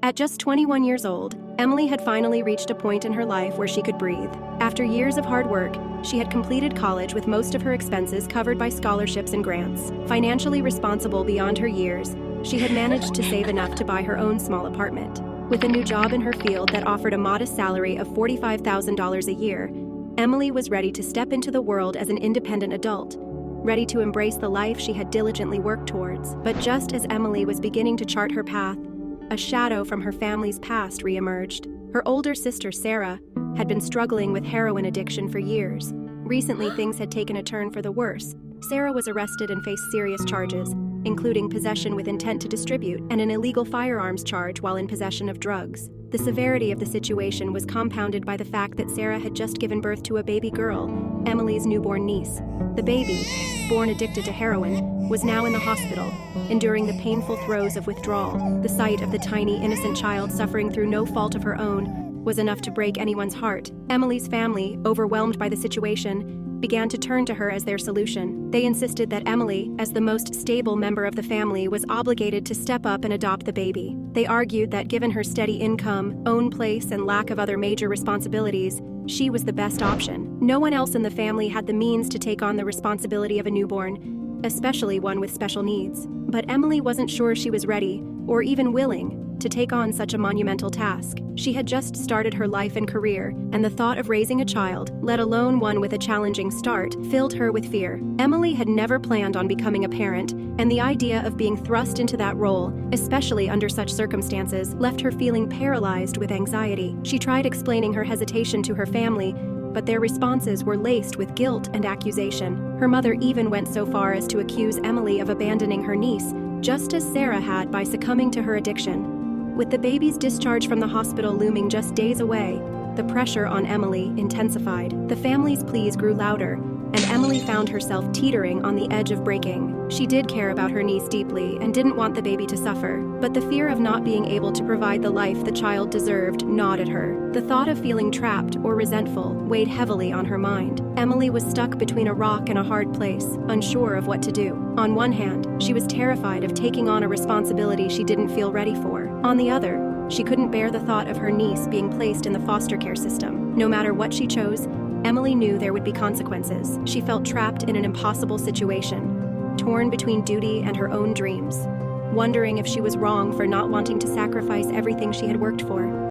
At just 21 years old, Emily had finally reached a point in her life where she could breathe. After years of hard work, she had completed college with most of her expenses covered by scholarships and grants. Financially responsible beyond her years, she had managed to save enough to buy her own small apartment. With a new job in her field that offered a modest salary of $45,000 a year, Emily was ready to step into the world as an independent adult, ready to embrace the life she had diligently worked towards. But just as Emily was beginning to chart her path, a shadow from her family's past re-emerged. Her older sister, Sarah, had been struggling with heroin addiction for years. Recently, things had taken a turn for the worse. Sarah was arrested and faced serious charges, including possession with intent to distribute and an illegal firearms charge while in possession of drugs. The severity of the situation was compounded by the fact that Sarah had just given birth to a baby girl, Emily's newborn niece. The baby, born addicted to heroin, was now in the hospital, enduring the painful throes of withdrawal. The sight of the tiny, innocent child suffering through no fault of her own was enough to break anyone's heart. Emily's family, overwhelmed by the situation, began to turn to her as their solution. They insisted that Emily, as the most stable member of the family, was obligated to step up and adopt the baby. They argued that given her steady income, own place, and lack of other major responsibilities, she was the best option. No one else in the family had the means to take on the responsibility of a newborn, especially one with special needs. But Emily wasn't sure she was ready, or even willing, to take on such a monumental task. She had just started her life and career, and the thought of raising a child, let alone one with a challenging start, filled her with fear. Emily had never planned on becoming a parent, and the idea of being thrust into that role, especially under such circumstances, left her feeling paralyzed with anxiety. She tried explaining her hesitation to her family, but their responses were laced with guilt and accusation. Her mother even went so far as to accuse Emily of abandoning her niece, just as Sarah had by succumbing to her addiction. With the baby's discharge from the hospital looming just days away, the pressure on Emily intensified. The family's pleas grew louder, and Emily found herself teetering on the edge of breaking. She did care about her niece deeply and didn't want the baby to suffer, but the fear of not being able to provide the life the child deserved gnawed at her. The thought of feeling trapped or resentful weighed heavily on her mind. Emily was stuck between a rock and a hard place, unsure of what to do. On one hand, she was terrified of taking on a responsibility she didn't feel ready for. On the other, she couldn't bear the thought of her niece being placed in the foster care system. No matter what she chose, Emily knew there would be consequences. She felt trapped in an impossible situation, torn between duty and her own dreams, wondering if she was wrong for not wanting to sacrifice everything she had worked for.